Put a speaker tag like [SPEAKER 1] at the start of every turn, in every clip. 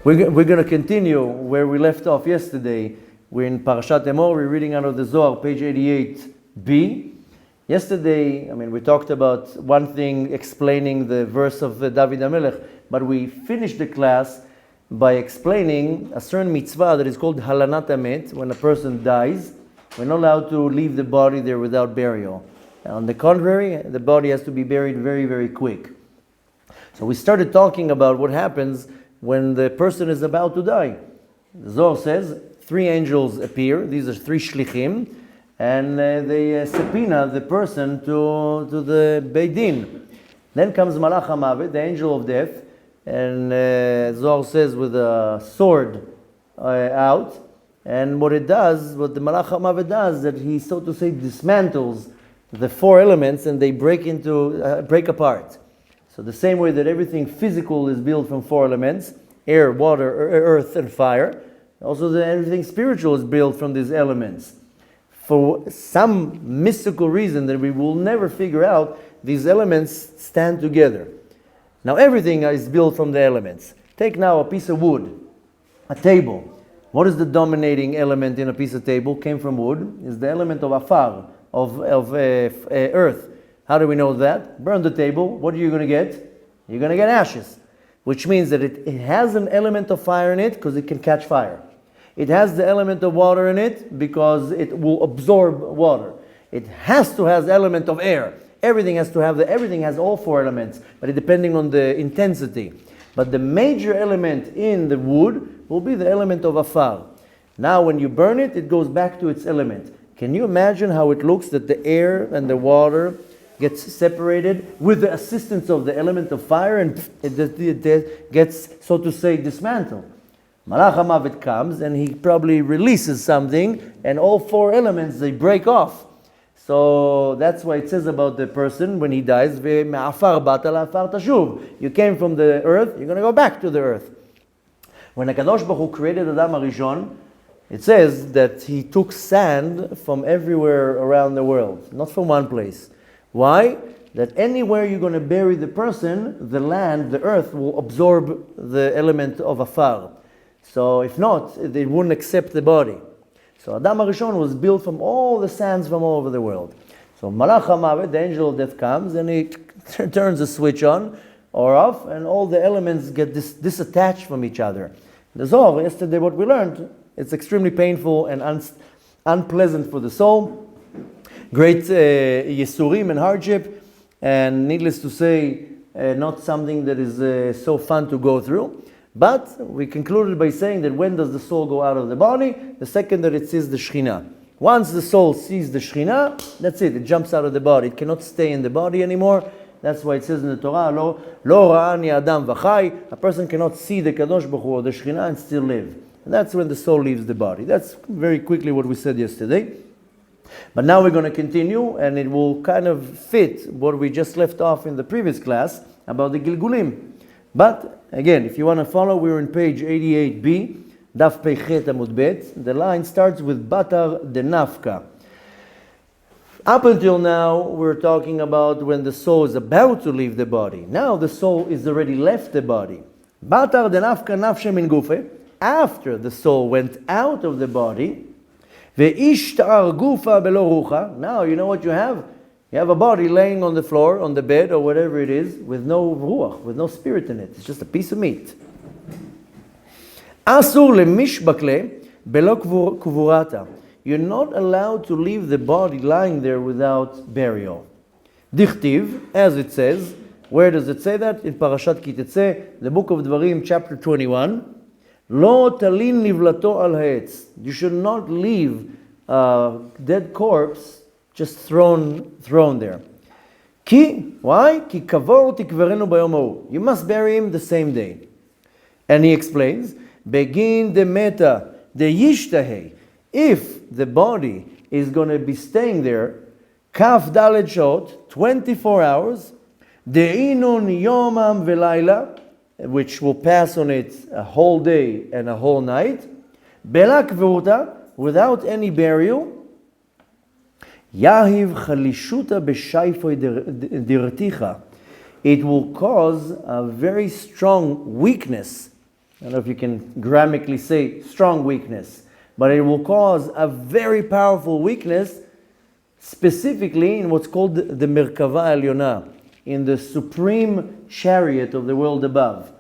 [SPEAKER 1] We're going to continue where we left off yesterday. We're in Parashat Emor. We're reading out of the Zohar, page 88b. Yesterday, we talked about one thing explaining the verse of David HaMelech, but we finished the class by explaining a certain mitzvah that is called halanat hamet. When a person dies, we're not allowed to leave the body there without burial. On the contrary, the body has to be buried very, very quick. So we started talking about what happens when the person is about to die. The Zohar says 3 angels appear. These are 3 shlichim, and they subpoena the person to the Beit Din. Then comes Malach HaMavet, the angel of death, and Zohar says with a sword out. And what the Malach HaMavet does, that he, so to say, dismantles the 4 elements, and they break apart. So the same way that everything physical is built from 4 elements, air, water, earth, and fire, also everything spiritual is built from these elements. For some mystical reason that we will never figure out, these elements stand together. Now everything is built from the elements. Take now a piece of wood, a table. What is the dominating element in a piece of table? Came from wood. Is the element of afar, of earth. How do we know that? Burn the table. What are you going to get? You're going to get ashes. Which means that it has an element of fire in it because it can catch fire. It has the element of water in it because it will absorb water. It has to have the element of air. Everything has all 4 elements, but depending on the intensity. But the major element in the wood will be the element of afar. Now when you burn it, it goes back to its element. Can you imagine how it looks that the air and the water gets separated with the assistance of the element of fire, and it gets, so to say, dismantled? Malach HaMavet comes and he probably releases something, and all 4 elements, they break off. So that's why it says about the person when he dies, "Ve'ma'afar bata la'afar tashuv." You came from the earth, you're going to go back to the earth. When HaKadosh Baruch Hu created Adam HaRishon, it says that he took sand from everywhere around the world, not from one place. Why? That anywhere you're going to bury the person, the land, the earth will absorb the element of afar. So if not, they wouldn't accept the body. So Adam HaRishon was built from all the sands from all over the world. So Malach HaMavet, the angel of death, comes and he turns the switch on or off, and all the elements get disattached from each other. The Zohar, yesterday what we learned, it's extremely painful and unpleasant for the soul. Great Yesurim and hardship, and needless to say, not something that is so fun to go through. But we concluded by saying that when does the soul go out of the body? The second that it sees the Shekhinah. Once the soul sees the Shekhinah, that's it jumps out of the body. It cannot stay in the body anymore. That's why it says in the Torah, Lo ra'ani Adam v'chai. A person cannot see the Kadosh Baruch Hu or the Shekhinah and still live. And that's when the soul leaves the body. That's very quickly what we said yesterday. But now we're going to continue, and it will kind of fit what we just left off in the previous class about the Gilgulim. But again, if you want to follow, we're on page 88b, Daf Peichet Amud Bet. The line starts with Batar de Nafka. Up until now, we're talking about when the soul is about to leave the body. Now the soul is already left the body. Batar de Nafka nafshe min gufe. After the soul went out of the body, ve'ishtar gufa belo rucha. Now you know what you have? You have a body laying on the floor, on the bed, or whatever it is, with no ruach, with no spirit in it. It's just a piece of meat. Asur lemishbakle belo kuvurata. You're not allowed to leave the body lying there without burial. Dichtiv, as it says. Where does it say that? In Parashat Kitetse, the book of Dvarim, chapter 21. Lo talin livlato al ha'etz. You should not leave a dead corpse just thrown there. Why? Ki kavor tikverenu bayom ha'u. You must bury him the same day. And he explains, begin de meta de yishtahei. If the body is going to be staying there, kaf daled shot, 24 hours, de'inun yomam velayla, which will pass on it a whole day and a whole night, bela kvuta, without any burial, yahiv chalishuta b'shayfoi dirticha. It will cause a very strong weakness I don't know if you can grammatically say strong weakness, but it will cause a very powerful weakness, specifically in what's called the Merkava Elyona, in the supreme chariot of the world above.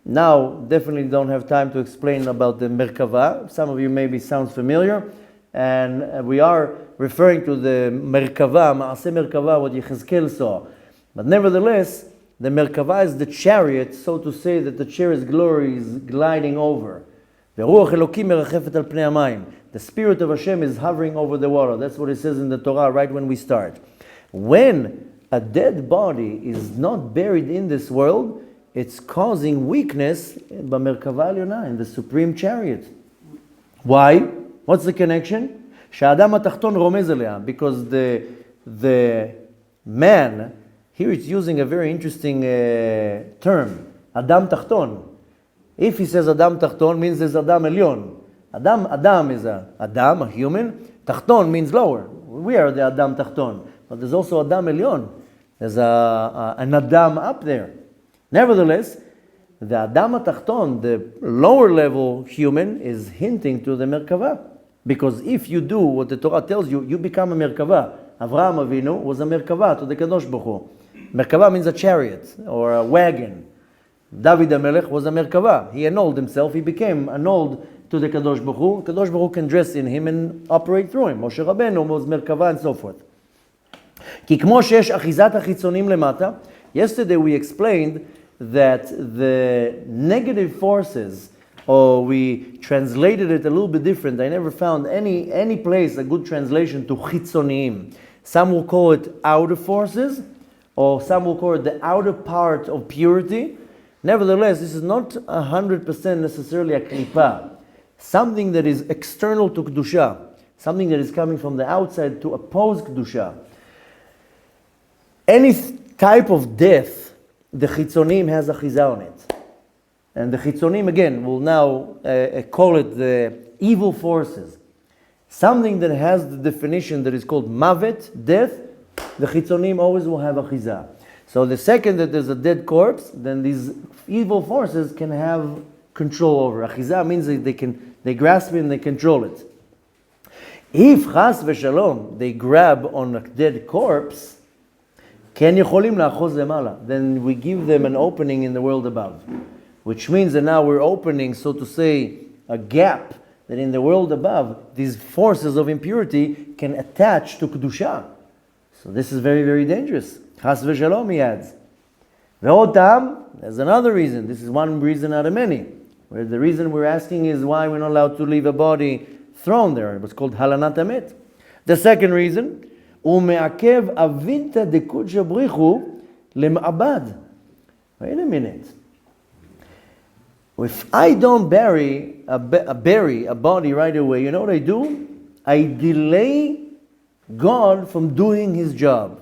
[SPEAKER 1] Now, definitely don't have time to explain about the Merkava. Some of you maybe sounds familiar, and we are referring to the Merkava, Maaseh Merkava, what Yechezkel saw. But nevertheless, the Merkava is the chariot, so to say, that the chariot's glory is gliding over. The Spirit of Hashem is hovering over the water. That's what it says in the Torah right when we start. When a dead body is not buried in this world, it's causing weakness in the supreme chariot. Why? What's the connection? Because the man, here it's using a very interesting term, Adam Tachton. If he says Adam Tachton, means there's Adam Elyon. Adam is a human. Tachton means lower. We are the Adam Tachton. But there's also Adam Elyon. There's an Adam up there. Nevertheless, the Adam Tachton, the lower level human, is hinting to the Merkava. Because if you do what the Torah tells you, you become a Merkava. Avraham Avinu was a Merkava to the Kadosh Baruch Hu. Merkava means a chariot or a wagon. David HaMelech was a Merkava. He annulled himself. He became annulled to the Kadosh Baruch Hu. Kadosh Baruch Hu can dress in him and operate through him. Moshe Rabbeinu was Merkava and so forth. כי כמו שיש אחיזת החיצונים למטה, yesterday we explained that the negative forces, or we translated it a little bit different. I never found any place a good translation to חיצוניים. Some will call it outer forces, or some will call it the outer part of purity. Nevertheless, this is not 100% necessarily a klipa. Something that is external to Kedusha. Something that is coming from the outside to oppose Kedusha. Any type of death, the Chitzonim has a chiza on it. And the Chitzonim, again, will now call it the evil forces. Something that has the definition that is called mavet, death, the Chitzonim always will have a chiza. So the second that there's a dead corpse, then these evil forces can have control over. Achiza means that they grasp it and they control it. If chas v'shalom, they grab on a dead corpse, ken יכולים לאחוז למעלה, then we give them an opening in the world above. Which means that now we're opening, so to say, a gap that in the world above, these forces of impurity can attach to Kedusha. So this is very, very dangerous. Chas v'shalom, he adds. Ve'od tam, there's another reason. This is one reason out of many. Where the reason we're asking is why we're not allowed to leave a body thrown there. It was called halanat hamet. The second reason, u'me'akev avinta dekudja brichu lem'abad. Wait a minute. If I don't bury a body right away, you know what I do? I delay God from doing his job.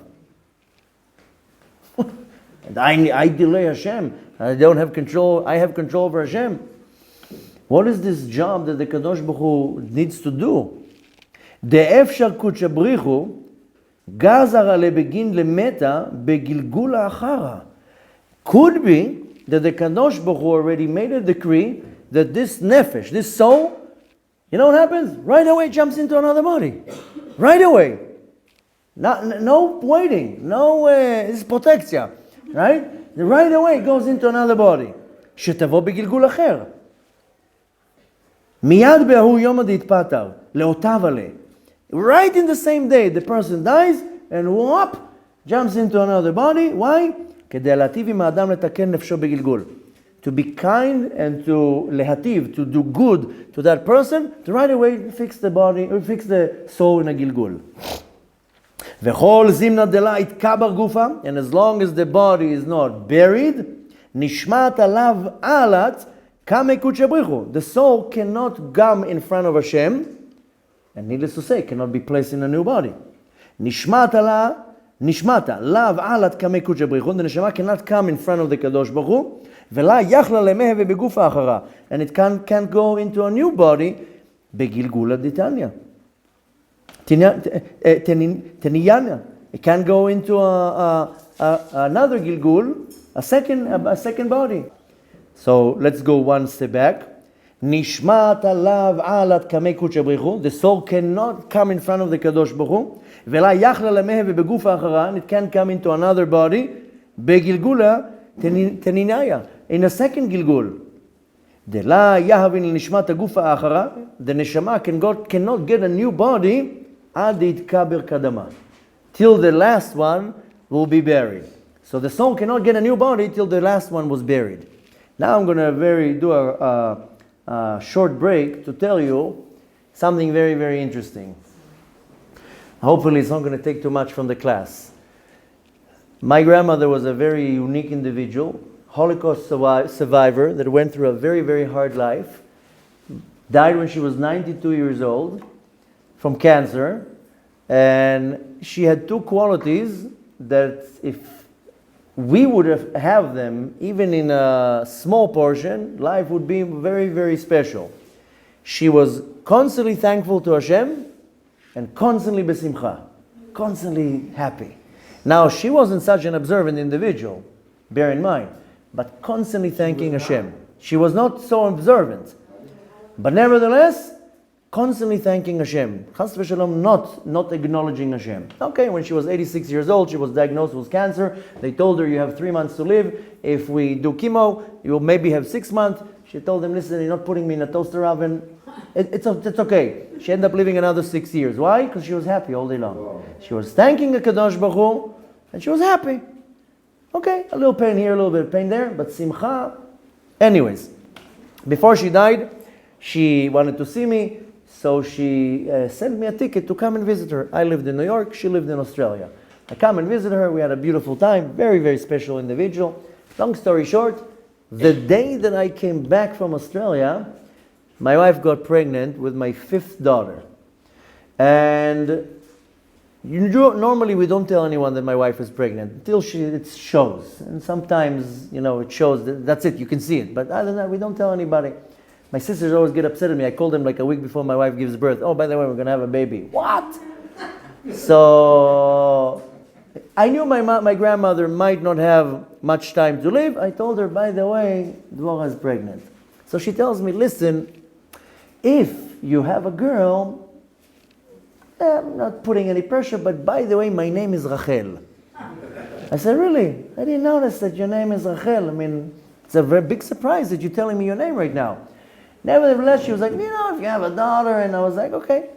[SPEAKER 1] And I delay Hashem. I don't have control. I have control over Hashem. What is this job that the Kadosh Baruch Hu needs to do? De'efshar kudsha brichu gazara lebegin lemeta begilgula achara. Could be that the Kadosh Baruch Hu already made a decree that this nefesh, this soul, you know what happens? Right away jumps into another body. Right away. No waiting. No, it's protection. Right? Right away it goes into another body. שתבוא בגלגול אחר. מיד בהוא יום דהתפטר, לאותיו עלה. Right in the same day the person dies and whoop, jumps into another body. Why? כדי להטיב עם האדם לתקן נפשו בגלגול. To be kind and to להטיב, to do good to that person, to right away fix the body, or fix the soul in a גלגול. וכל זימנה דלה יתקבר גופה, and as long as the body is not buried, נשמעת עליו עלת כמה קודשא בריחו. The soul cannot come in front of Hashem, and needless to say, cannot be placed in a new body. נשמעת עליו עלת כמה קודשא בריחו, the neshama cannot come in front of the Kadosh Baruch Hu, ולה יכלה למאה ובגופה אחרה, and it can't go into a new body, בגלגולה דתניא. Teniyana. It can go into another gilgul, a second body. So let's go one step back. Nishmat alav alat kamei kudsha b'richu. The soul cannot come in front of the Kadosh Baruch Hu. V'la yachla lameh ve'begufa achara. And it can't come into another body. Begilgula teninaya. In a second gilgul. Dela yahavin nishmat agufa achara. The neshama cannot get a new body ad itkaber kadama. Till the last one will be buried. So the soul cannot get a new body till the last one was buried. Now I'm going to do a short break to tell you something very, very interesting. Hopefully it's not going to take too much from the class. My grandmother was a very unique individual, Holocaust survivor that went through a very, very hard life. Died when she was 92 years old from cancer. And she had two qualities that if we would have them, even in a small portion, life would be very, very special. She was constantly thankful to Hashem and constantly besimcha, constantly happy. Now, she wasn't such an observant individual, bear in mind, but constantly thanking Hashem. She was not so observant, but nevertheless, constantly thanking Hashem. Chas v'shalom, not acknowledging Hashem. Okay, when she was 86 years old, she was diagnosed with cancer. They told her, you have 3 months to live. If we do chemo, you will maybe have 6 months. She told them, listen, you're not putting me in a toaster oven. It's okay. She ended up living another 6 years. Why? Because she was happy all day long. She was thanking the Kadosh Baruch Hu, and she was happy. Okay, a little pain here, a little bit of pain there, but simcha. Anyways, before she died, she wanted to see me. So she sent me a ticket to come and visit her. I lived in New York, she lived in Australia. I come and visit her, we had a beautiful time, very, very special individual. Long story short, the day that I came back from Australia, my wife got pregnant with my 5th daughter. And normally we don't tell anyone that my wife is pregnant until it shows. And sometimes, it shows, that's it, you can see it. But other than that, we don't tell anybody. My sisters always get upset at me. I called them like a week before my wife gives birth. Oh, by the way, we're going to have a baby. What? So I knew my grandmother might not have much time to live. I told her, by the way, Dvorah is pregnant. So she tells me, listen, if you have a girl, I'm not putting any pressure, but by the way, my name is Rachel. I said, really? I didn't notice that your name is Rachel. I mean, it's a very big surprise that you're telling me your name right now. Nevertheless, she was like, if you have a daughter, and I was like, okay.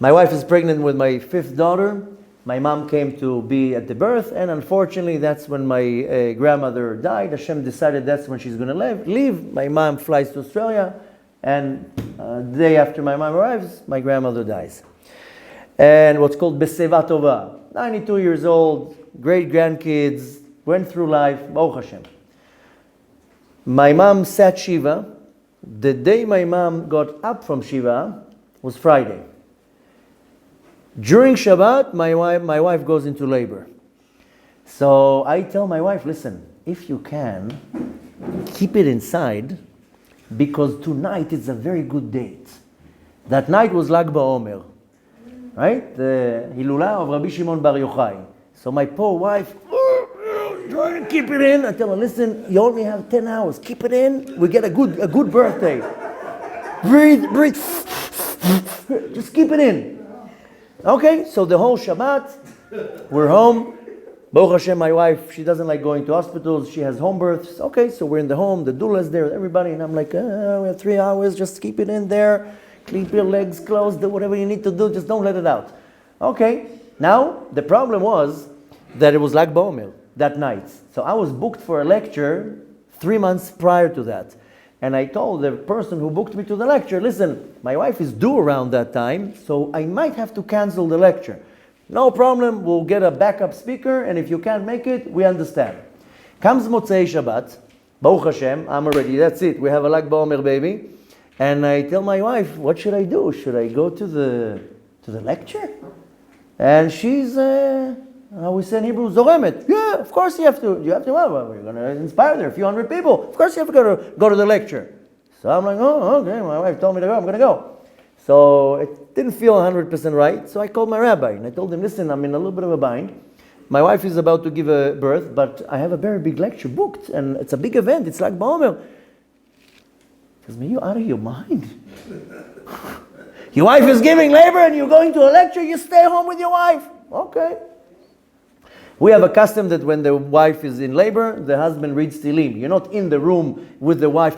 [SPEAKER 1] My wife is pregnant with my 5th daughter. My mom came to be at the birth, and unfortunately, that's when my grandmother died. Hashem decided that's when she's going to leave. My mom flies to Australia, and the day after my mom arrives, my grandmother dies. And what's called Beseva Tova. 92 years old, great grandkids, went through life, Baruch Hashem. My mom sat Shiva. The day my mom got up from Shiva was Friday. During Shabbat, my wife goes into labor. So I tell my wife, listen, if you can, keep it inside, because tonight is a very good date. That night was Lag BaOmer, right? The Hilula of Rabbi Shimon Bar Yochai. So my poor wife, try and keep it in. I tell her, listen, you only have 10 hours. Keep it in. We get a good birthday. Breathe. Just keep it in. Okay, so the whole Shabbat, we're home. Baruch Hashem, my wife, she doesn't like going to hospitals. She has home births. Okay, so we're in the home. The doula's there, everybody. And I'm like, we have 3 hours. Just keep it in there. Keep your legs closed. Do whatever you need to do. Just don't let it out. Okay, now the problem was that it was Lag BaOmer that night. So I was booked for a lecture 3 months prior to that. And I told the person who booked me to the lecture, listen, my wife is due around that time, so I might have to cancel the lecture. No problem, we'll get a backup speaker, and if you can't make it, we understand. Comes Motzei Shabbat, Baruch Hashem, I'm already, that's it, we have a Lag BaOmer baby. And I tell my wife, what should I do? Should I go to the lecture? And she's, we say in Hebrew, Zoremet. Yeah, of course you have to. You have to. Well, we're going to inspire there a few hundred people. Of course you have to go to the lecture. So I'm like, oh, okay. My wife told me to go. I'm going to go. So it didn't feel 100% right. So I called my rabbi and I told him, listen, I'm in a little bit of a bind. my wife is about to give a birth, but I have a very big lecture booked, and it's a big event. It's like Ba'omer. He says, "Are you out of your mind? Your wife is giving labor and you're going to a lecture, you stay home with your wife." Okay. We have a custom that when the wife is in labor, the husband reads Tehillim. You're not in the room with the wife.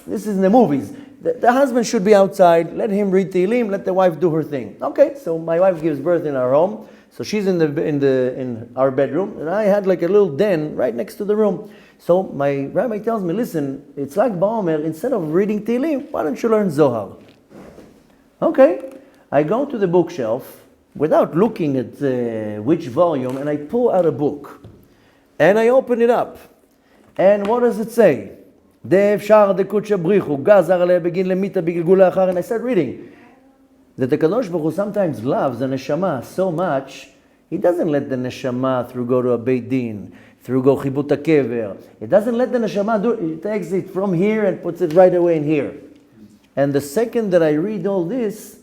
[SPEAKER 1] This is in the movies. The husband should be outside. Let him read Tehillim. Let the wife do her thing. Okay, so my wife gives birth in our home. So she's in our bedroom, and I had like a little den right next to the room. So my rabbi tells me, "Listen, it's like Ba'omer. Instead of reading Tehillim, why don't you learn Zohar?" Okay, I go to the bookshelf without looking at which volume, and I pull out a book, and I open it up, and what does it say? And I start reading that the Kadosh Baruch Hu sometimes loves the neshama so much, he doesn't let the neshama through go to a Beit Din, through go chibut kever. He doesn't let the neshama do it. He takes it from here and puts it right away in here. And the second that I read all this,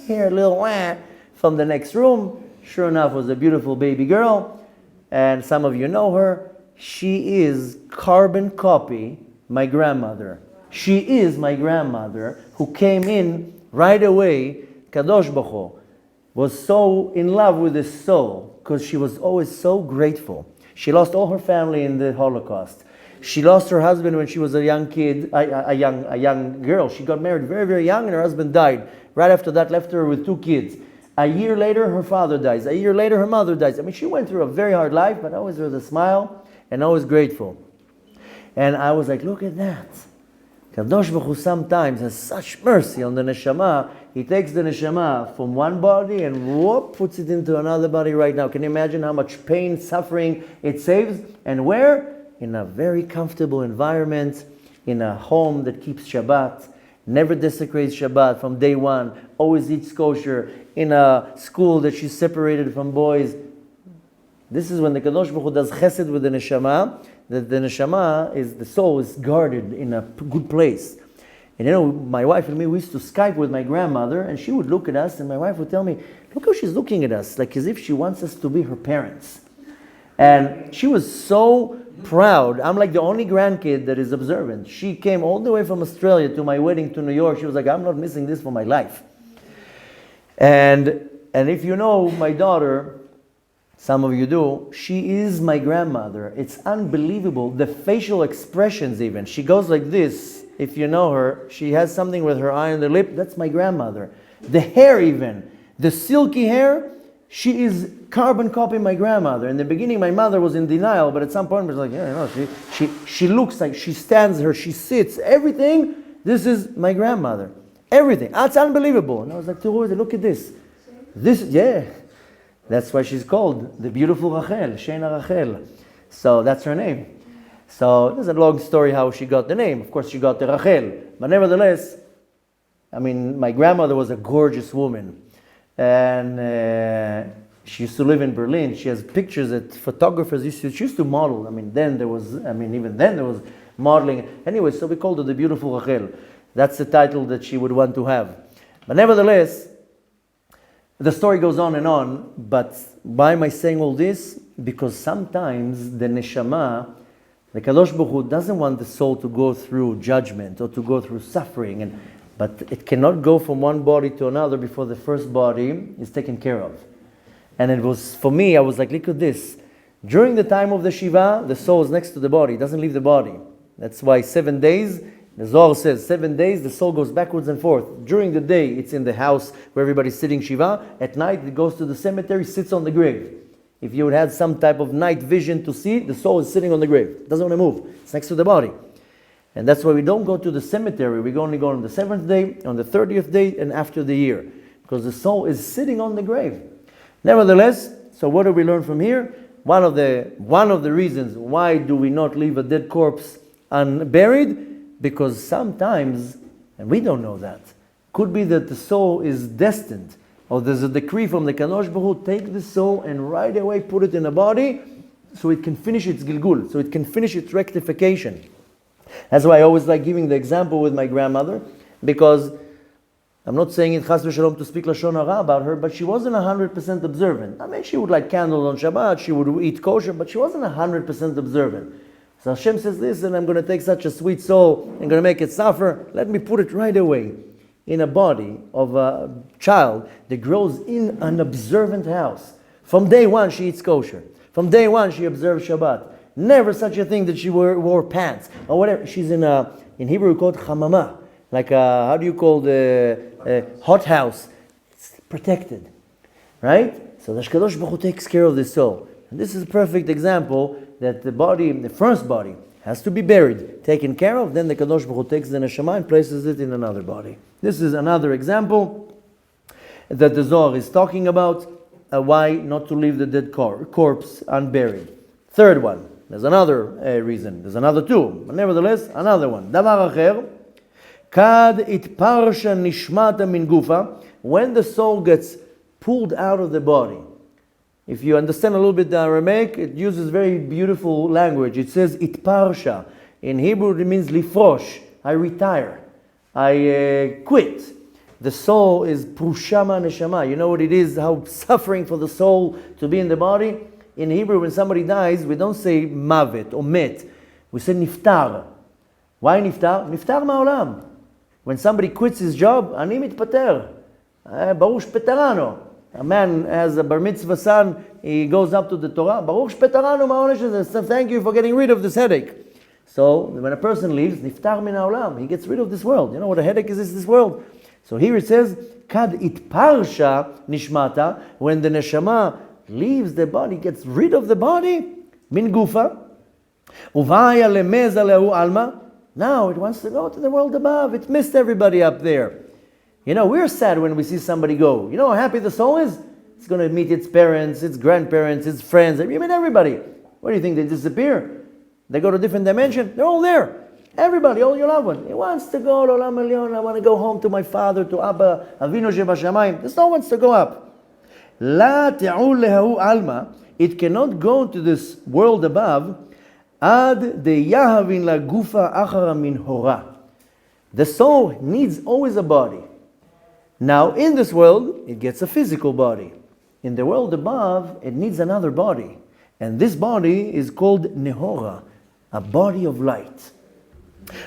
[SPEAKER 1] hear a little wah from the next room. Sure enough, was a beautiful baby girl, and some of you know her. She is carbon copy my grandmother. She is my grandmother who came in right away. Kadosh Baruch Hu was so in love with his soul because she was always so grateful. She lost all her family in the Holocaust. She lost her husband when she was a young kid, a young girl. She got married very, very young, and her husband died. Right after that, left her with 2 kids. A year later, her father dies. A year later, her mother dies. I mean, she went through a very hard life, but always with a smile and always grateful. And I was like, look at that. Kadosh Baruch Hu sometimes has such mercy on the neshama. He takes the neshama from one body and whoop, puts it into another body right now. Can you imagine how much pain, suffering it saves? And where? In a very comfortable environment, in a home that keeps Shabbat, never desecrates Shabbat from day one, always eats kosher, in a school that she's separated from boys. This is when the Kadosh Baruch Hu does chesed with the neshama, that the neshama is, the soul is guarded in a good place. And you know, my wife and me, we used to Skype with my grandmother, and she would look at us, and my wife would tell me, look how she's looking at us, like as if she wants us to be her parents. And she was so proud. I'm like the only grandkid that is observant. She came all the way from Australia to my wedding to New York. She was like, I'm not missing this for my life. And if you know my daughter, some of you do, she is my grandmother. It's unbelievable. The facial expressions even. She goes like this. If you know her, she has something with her eye on the lip. That's my grandmother. The hair even. The silky hair, she is carbon copy my grandmother. In the beginning, my mother was in denial, but at some point, it was like, yeah, no, she looks like, she stands her, she sits, everything. This is my grandmother. Everything. That's unbelievable. And I was like, look at this. Yeah. That's why she's called the beautiful Rachel, Shena Rachel. So that's her name. So there's a long story how she got the name. Of course, she got the Rachel. But nevertheless, I mean, my grandmother was a gorgeous woman. And she used to live in Berlin. She has pictures that photographers she used to model. Even then there was modeling. Anyway, so we called her the beautiful Rachel. That's the title that she would want to have. But nevertheless, the story goes on, but why am I saying all this? Because sometimes the neshama, the Kadosh Baruch Hu doesn't want the soul to go through judgment or to go through suffering, but it cannot go from one body to another before the first body is taken care of. And it was, for me, I was like, look at this. During the time of the Shiva, the soul is next to the body, it doesn't leave the body. That's why 7 days, the Zohar says, 7 days, the soul goes backwards and forth. During the day, it's in the house where everybody's sitting Shiva. At night, it goes to the cemetery, sits on the grave. If you would have some type of night vision to see, the soul is sitting on the grave. It doesn't want to move. It's next to the body. And that's why we don't go to the cemetery. We only go on the 7th day, on the 30th day, and after the year. Because the soul is sitting on the grave. Nevertheless, so what do we learn from here? One of the reasons why do we not leave a dead corpse unburied? Because sometimes, and we don't know that, could be that the soul is destined, or there's a decree from the Kadosh Baruch Hu, take the soul and right away put it in a body so it can finish its gilgul, so it can finish its rectification. That's why I always like giving the example with my grandmother, because I'm not saying it chas v'shalom to speak lashon hara about her, but she wasn't 100% observant. I mean, she would light candles on Shabbat, she would eat kosher, but she wasn't 100% observant. So Hashem says, listen, I'm going to take such a sweet soul and going to make it suffer. Let me put it right away in a body of a child that grows in an observant house. From day one, she eats kosher. From day one, she observes Shabbat. Never such a thing that she wore pants or whatever. She's in Hebrew called chamama, like how do you call the hot house? It's protected, right? So the Shkadosh Baruch Hu takes care of the soul. And this is a perfect example that the body, the first body, has to be buried, taken care of. Then the Kadosh Baruch Hu takes the neshama and places it in another body. This is another example that the Zohar is talking about. Why not to leave the dead corpse unburied? Third one. There's another reason. There's another two. But nevertheless, another one. Davar acher. Kad itparsha nishmata min gufa. When the soul gets pulled out of the body. If you understand a little bit the Aramaic, it uses very beautiful language. It says itparsha. In Hebrew it means lifrosh. I retire. I quit. The soul is prushama neshama. You know what it is? How suffering for the soul to be in the body? In Hebrew, when somebody dies, we don't say mavet or met. We say niftar. Why niftar? Niftar ma'olam. When somebody quits his job, ani mitpater. Baruch petarano. A man has a bar mitzvah son, he goes up to the Torah. Baruch petarano ma'onesh. Thank you for getting rid of this headache. So, when a person leaves, niftar min ha'olam. He gets rid of this world. You know what a headache is this world? So here it says, kad itparsha nishmata. When the neshama leaves the body, gets rid of the body, min gufa, uvaya lemeza lehu alma. Now it wants to go to the world above. It missed everybody up there. You know, we're sad when we see somebody go. You know how happy the soul is? It's going to meet its parents, its grandparents, its friends. I mean, everybody. What do you think? They disappear? They go to a different dimension? They're all there. Everybody, all your loved ones. He wants to go to Olam Elyon. I want to go home to my father, to Abba, Avinu Shebashamayim. This soul wants to go up. La te'ul lehu alma. It cannot go to this world above. Ad de yahavin la gufa achara min hora. The soul needs always a body. Now, in this world, it gets a physical body. In the world above, it needs another body. And this body is called nehora, a body of light.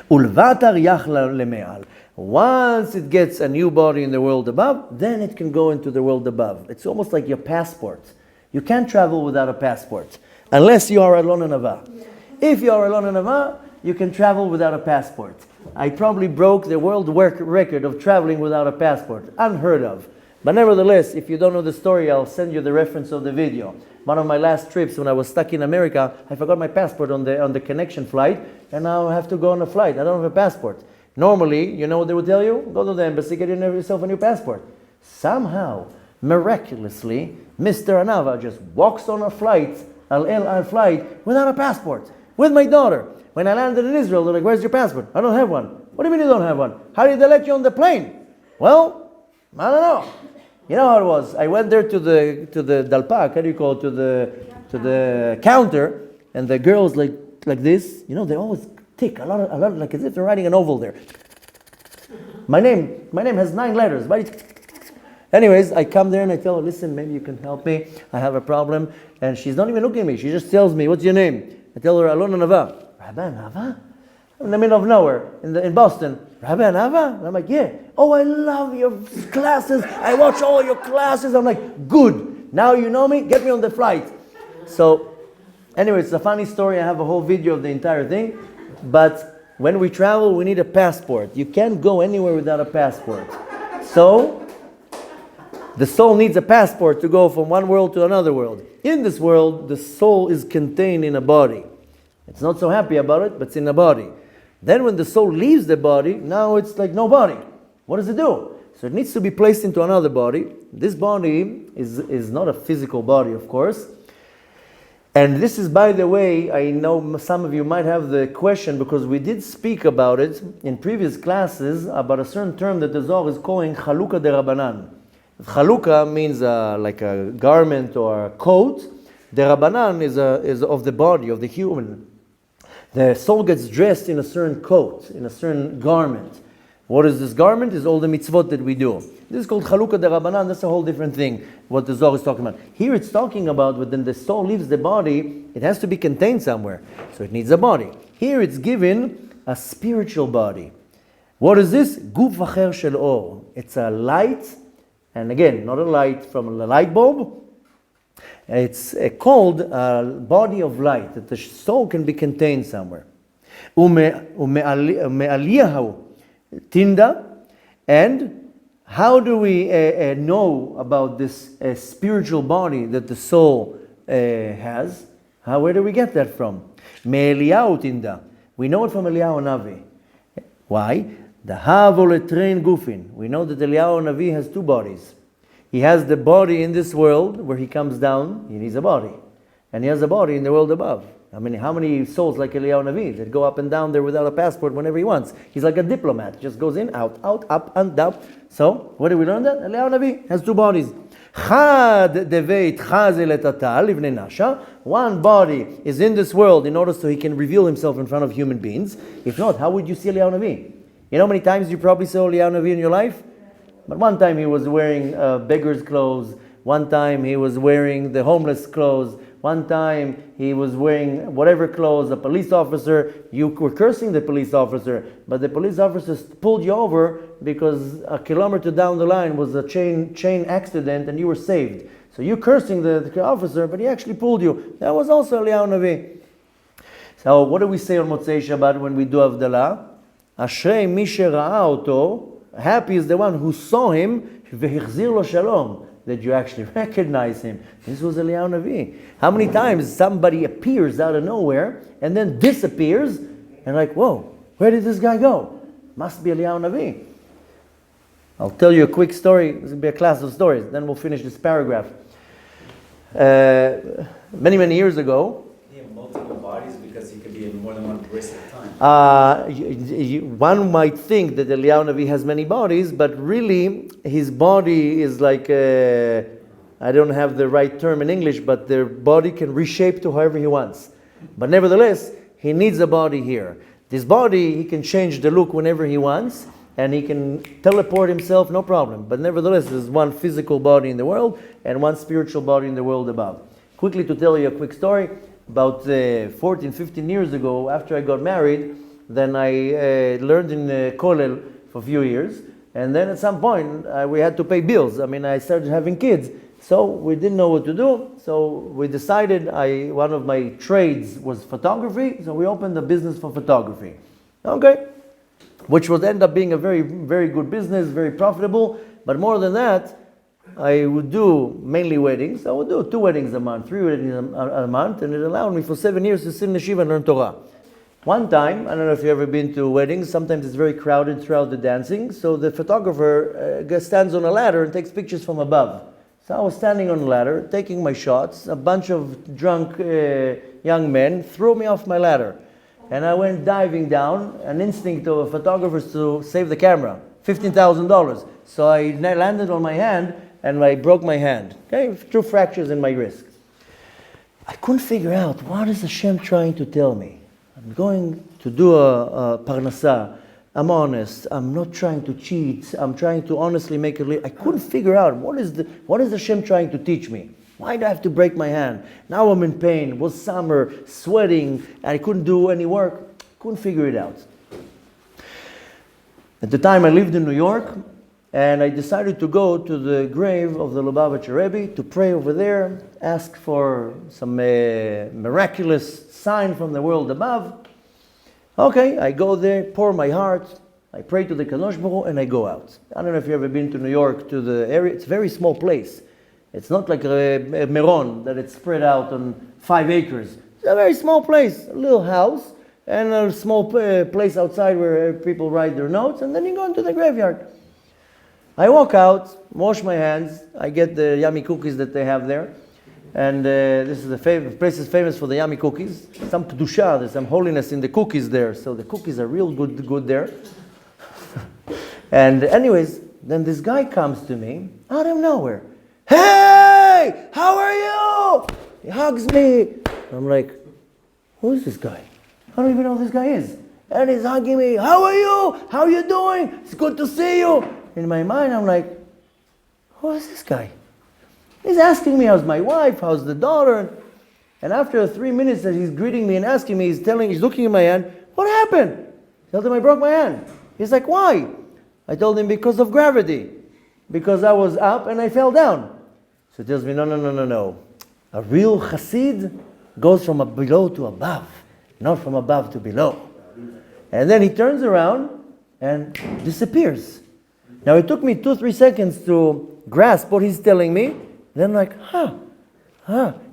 [SPEAKER 1] Ulvatar yachla lemeal. Once it gets a new body in the world above, then it can go into the world above. It's almost like your passport. You can't travel without a passport, unless you are Alon Anava. If you are Alon Anava, you can travel without a passport. I probably broke the world record of traveling without a passport. Unheard of. But nevertheless, if you don't know the story, I'll send you the reference of the video. One of my last trips when I was stuck in America, I forgot my passport on the connection flight, and now I have to go on a flight. I don't have a passport. Normally, you know what they would tell you? Go to the embassy, get yourself a new passport. Somehow, miraculously, Mr. Anava just walks on a flight, Al flight, without a passport, with my daughter. When I landed in Israel, they're like, where's your passport? I don't have one. What do you mean you don't have one? How did they let you on the plane? Well, I don't know. You know how it was. I went there to the dalpak, how do you call it, to the counter, and the girls like this, you know, they always tick a lot, like as if they're writing an oval there. My name has 9 letters. Anyways, I come there and I tell her, listen, maybe you can help me. I have a problem. And she's not even looking at me. She just tells me, what's your name? I tell her, Alon Anava. Rabbi Anava? I'm in the middle of nowhere, in Boston. Rabbi Anava? And I'm like, yeah. Oh, I love your classes. I watch all your classes. I'm like, good. Now you know me. Get me on the flight. So, anyway, it's a funny story. I have a whole video of the entire thing. But when we travel, we need a passport. You can't go anywhere without a passport. So, the soul needs a passport to go from one world to another world. In this world, the soul is contained in a body. It's not so happy about it, but it's in a body. Then when the soul leaves the body, now it's like no body. What does it do? So it needs to be placed into another body. This body is not a physical body, of course. And this is, by the way, I know some of you might have the question, because we did speak about it in previous classes, about a certain term that the Zohar is calling Chalukah de Rabbanan. Chalukah means like a garment or a coat. The Rabbanan is of the body, of the human. The soul gets dressed in a certain coat, in a certain garment. What is this garment? Is all the mitzvot that we do. This is called Chalukah de Rabbanan. That's a whole different thing, what the Zohar is talking about. Here it's talking about when the soul leaves the body, it has to be contained somewhere. So it needs a body. Here it's given a spiritual body. What is this? Guf acher shel or. It's a light, and again, not a light from a light bulb. It's called a body of light, that the soul can be contained somewhere. Ume'aliyahu tinda. And how do we know about this spiritual body that the soul has? Where do we get that from? Me'eliyahu tinda. We know it from Eliyahu Navi. Why? The havoletrein gufin. We know that Eliyahu Navi has two bodies. He has the body in this world where he comes down, he needs a body. And he has a body in the world above. I mean, how many souls like Eliyahu Navi that go up and down there without a passport whenever he wants? He's like a diplomat, just goes in, out, up and down. So, where do we learn that? Eliyahu Navi has two bodies. One body is in this world in order so he can reveal himself in front of human beings. If not, how would you see Eliyahu Navi? You know how many times you probably saw Eliyahu Navi in your life? But one time he was wearing beggar's clothes. One time he was wearing the homeless clothes. One time he was wearing whatever clothes, a police officer. You were cursing the police officer, but the police officer pulled you over because a kilometer down the line was a chain accident and you were saved. So you cursing the officer, but he actually pulled you. That was also Eliyahu Navi. So what do we say on Motzei Shabbat when we do Havdalah? Ashrei mi shera'a oto. Happy is the one who saw him, v'hichzir lo shalom, that you actually recognize him. This was Eliyahu Navi. How many times somebody appears out of nowhere and then disappears, and like, whoa, where did this guy go? Must be Eliyahu Navi. I'll tell you a quick story. This will be a class of stories. Then we'll finish this paragraph. Many years ago,
[SPEAKER 2] he have multiple bodies because he could be in more than one place at a time.
[SPEAKER 1] One might think that Eliyahu Navi has many bodies, but really his body is like, I don't have the right term in English, but their body can reshape to however he wants. But nevertheless, he needs a body here. This body, he can change the look whenever he wants, and he can teleport himself, no problem. But nevertheless, there's one physical body in the world and one spiritual body in the world above. Quickly to tell you a quick story. About 14, 15 years ago, after I got married, then I learned in Kollel for a few years. And then at some point, we had to pay bills. I mean, I started having kids. So we didn't know what to do. So we decided, one of my trades was photography. So we opened a business for photography. Okay. Which would end up being a very, very good business, very profitable. But more than that, I would do mainly weddings. I would do 2 weddings a month, 3 weddings a month, and it allowed me for 7 years to sit in the yeshiva and learn Torah. One time, I don't know if you've ever been to weddings, sometimes it's very crowded throughout the dancing, so the photographer stands on a ladder and takes pictures from above. So I was standing on a ladder, taking my shots. A bunch of drunk young men threw me off my ladder. And I went diving down. An instinct of a photographer is to save the camera, $15,000. So I landed on my hand, and I broke my hand. Okay, 2 fractures in my wrist. I couldn't figure out, what is Hashem trying to tell me? I'm going to do a parnasa. I'm honest. I'm not trying to cheat. I'm trying to honestly make a living. I couldn't figure out, what is Hashem trying to teach me? Why do I have to break my hand? Now I'm in pain. It was summer, sweating. I couldn't do any work. Couldn't figure it out. At the time I lived in New York, and I decided to go to the grave of the Lubavitcher Rebbe to pray over there, ask for some miraculous sign from the world above. Okay, I go there, pour my heart, I pray to the Kadosh Baruch Hu, and I go out. I don't know if you've ever been to New York, to the area. It's a very small place. It's not like a Meron, that it's spread out on 5 acres. It's a very small place, a little house, and a small place outside where people write their notes, and then you go into the graveyard. I walk out, wash my hands, I get the yummy cookies that they have there, and this is the place is famous for the yummy cookies. Some kedusha, there's some holiness in the cookies there, so the cookies are real good there. And anyways, then this guy comes to me out of nowhere. Hey, how are you? He hugs me. I'm like, who is this guy? I don't even know who this guy is. And he's hugging me. How are you? How are you doing? It's good to see you. In my mind, I'm like, who is this guy? He's asking me, how's my wife? How's the daughter? And after 3 minutes that he's greeting me and asking me, he's looking at my hand, what happened? I told him I broke my hand. He's like, why? I told him because of gravity. Because I was up and I fell down. So he tells me, no. A real chassid goes from below to above, not from above to below. And then he turns around and disappears. Now it took me 2-3 seconds to grasp what he's telling me. Then I'm like,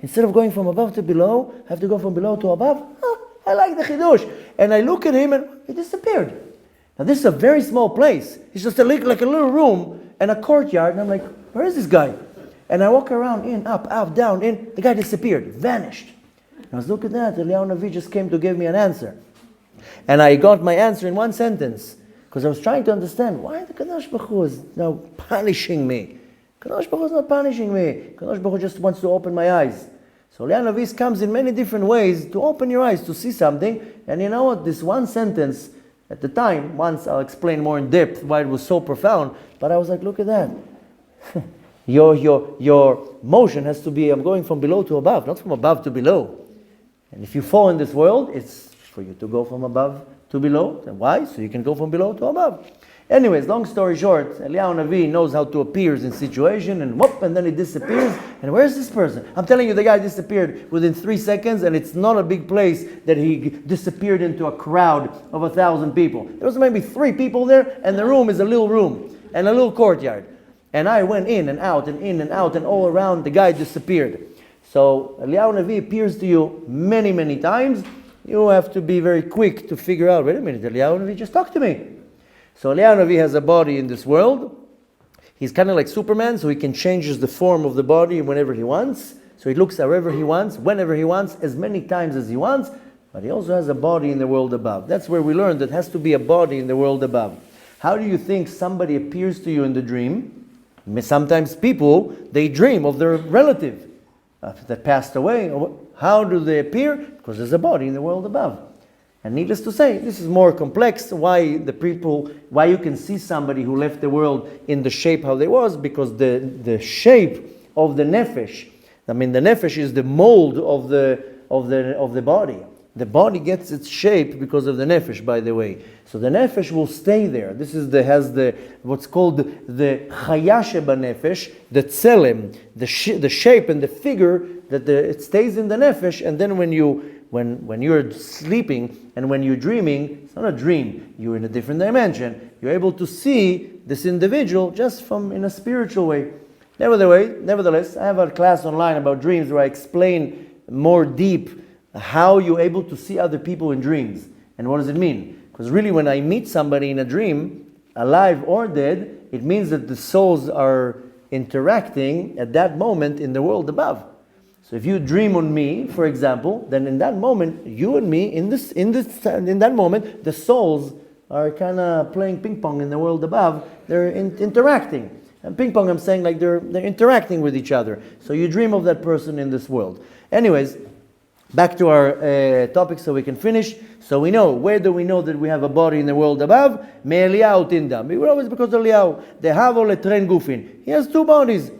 [SPEAKER 1] instead of going from above to below, I have to go from below to above? I like the chidush. And I look at him and he disappeared. Now this is a very small place. It's just like a little room and a courtyard. And I'm like, where is this guy? And I walk around, in, up, down, in. The guy disappeared, vanished. And I was looking at that. Eliyahu Navi just came to give me an answer. And I got my answer in one sentence. Because I was trying to understand, why the Kadosh Baruch Hu is now punishing me? Kadosh Baruch Hu is not punishing me. Kadosh Baruch Hu just wants to open my eyes. So Eliyahu Navi comes in many different ways to open your eyes, to see something. And you know what? This one sentence, at the time, once I'll explain more in depth why it was so profound. But I was like, look at that. Your motion has to be, I'm going from below to above, not from above to below. And if you fall in this world, it's for you to go from above to below. And why? So you can go from below to above. Anyways, long story short, Eliyahu Navi knows how to appear in situation, and whoop, and then he disappears. And where's this person? I'm telling you, the guy disappeared within 3 seconds, and it's not a big place that he disappeared into a crowd of 1,000 people. There was maybe 3 people there, and the room is a little room and a little courtyard. And I went in and out, and all around, the guy disappeared. So Eliyahu Navi appears to you many, many times. You have to be very quick to figure out, wait a minute, Eliyahu Navi just talked to me. So Eliyahu Navi has a body in this world. He's kind of like Superman, so he can change the form of the body whenever he wants. So he looks wherever he wants, whenever he wants, as many times as he wants. But he also has a body in the world above. That's where we learned that has to be a body in the world above. How do you think somebody appears to you in the dream? Sometimes people, they dream of their relative that passed away. How do they appear? Because there's a body in the world above. And needless to say, this is more complex. Why you can see somebody who left the world in the shape how they was, because the shape of the nefesh, the nefesh is the mold of the body. The body gets its shape because of the nefesh, by the way. So the nefesh will stay there. This is what's called the chaya sheba nefesh, the tselem, the shape and the figure that it stays in the nefesh. And then when you're sleeping and when you're dreaming, it's not a dream. You're in a different dimension. You're able to see this individual just in a spiritual way. Nevertheless, I have a class online about dreams where I explain more deep how you're able to see other people in dreams. And what does it mean? Because really when I meet somebody in a dream, alive or dead, it means that the souls are interacting at that moment in the world above. So if you dream on me, for example, then in that moment, you and me, in that moment, the souls are kind of playing ping pong in the world above. They're interacting. And ping pong, I'm saying like they're interacting with each other. So you dream of that person in this world. Anyways, back to our topic so we can finish. So we know, where do we know that we have a body in the world above? Me'eliyahu tindam. We always because of Eliyahu. Dehavo letren gufin. He has 2 bodies.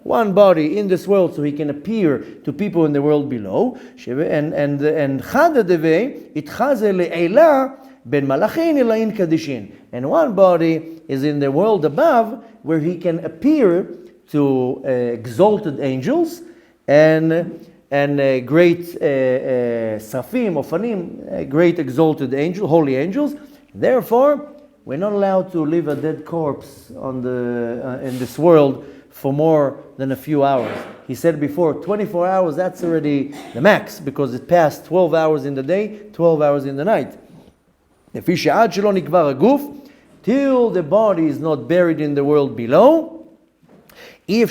[SPEAKER 1] One body in this world so he can appear to people in the world below. And one body is in the world above where he can appear to exalted angels and great safim, ofanim, great exalted angel, holy angels. Therefore, we're not allowed to leave a dead corpse in this world for more than a few hours. He said before, 24 hours, that's already the max, because it passed 12 hours in the day, 12 hours in the night. Till the body is not buried in the world below, the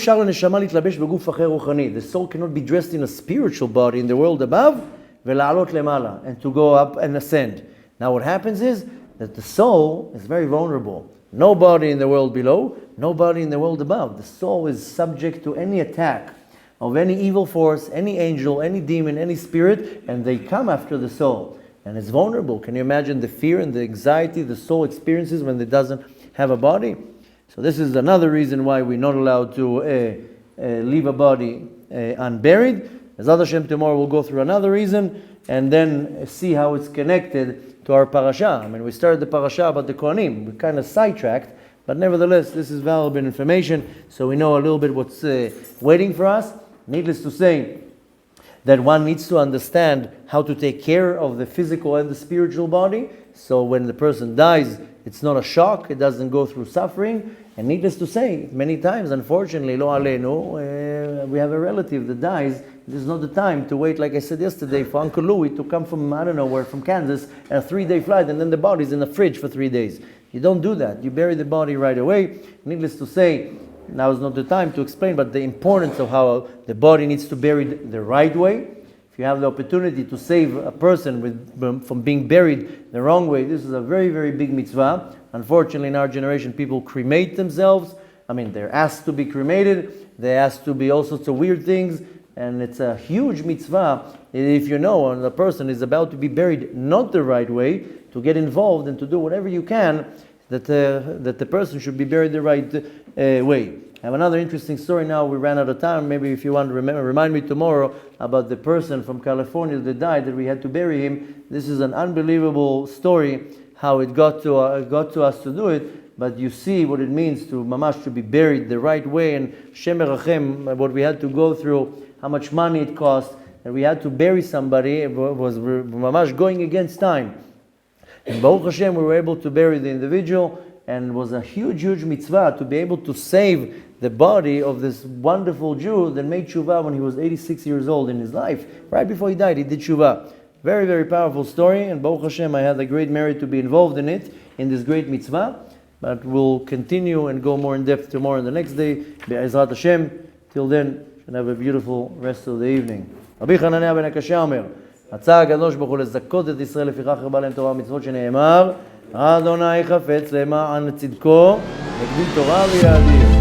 [SPEAKER 1] soul cannot be dressed in a spiritual body in the world above, and to go up and ascend. Now what happens is that the soul is very vulnerable. No body in the world below, no body in the world above. The soul is subject to any attack of any evil force, any angel, any demon, any spirit, and they come after the soul. And it's vulnerable. Can you imagine the fear and the anxiety the soul experiences when it doesn't have a body? So this is another reason why we're not allowed to leave a body unburied. Ezrat Hashem, tomorrow we'll go through another reason and then see how it's connected to our parasha. I mean, we started the parasha about the Kohanim. We kind of sidetracked, but nevertheless, this is valuable information, so we know a little bit what's waiting for us. Needless to say, that one needs to understand how to take care of the physical and the spiritual body. So when the person dies, it's not a shock, it doesn't go through suffering. And needless to say, many times, unfortunately, lo aleinu, we have a relative that dies. This is not the time to wait, like I said yesterday, for Uncle Louis to come from, I don't know where, from Kansas, a 3-day flight, and then the body's in the fridge for 3 days. You don't do that. You bury the body right away. Needless to say, now is not the time to explain, but the importance of how the body needs to be buried the right way. If you have the opportunity to save a person from being buried the wrong way, this is a very, very big mitzvah. Unfortunately, in our generation, people cremate themselves. I mean, they're asked to be cremated. They're asked to be all sorts of weird things. And it's a huge mitzvah if you know the person is about to be buried not the right way, to get involved and to do whatever you can that the person should be buried the right way. I have another interesting story now. We ran out of time. Maybe if you want to remind me tomorrow about the person from California that died, that we had to bury him. This is an unbelievable story, how it got to us to do it. But you see what it means to mamash to be buried the right way, and Shem Erachem, what we had to go through, how much money it cost, and we had to bury somebody. It was mamash going against time. And Baruch Hashem, we were able to bury the individual, and it was a huge, huge mitzvah to be able to save the body of this wonderful Jew that made tshuva when he was 86 years old in his life. Right before he died, he did tshuva. Very, very powerful story, and Baruch Hashem, I had the great merit to be involved in it, in this great mitzvah. But we'll continue and go more in depth tomorrow and the next day. Be'ezrat Hashem. Till then, should have a beautiful rest of the evening. Rabbi Hanania ben Akashya אומר, רצה הקדוש ברוך הוא לזכות את ישראל לפיכך הרבה להם תורה ומצוות שנאמר, אדוני חפץ למען צדקו, יגדיל תורה ויאדיר.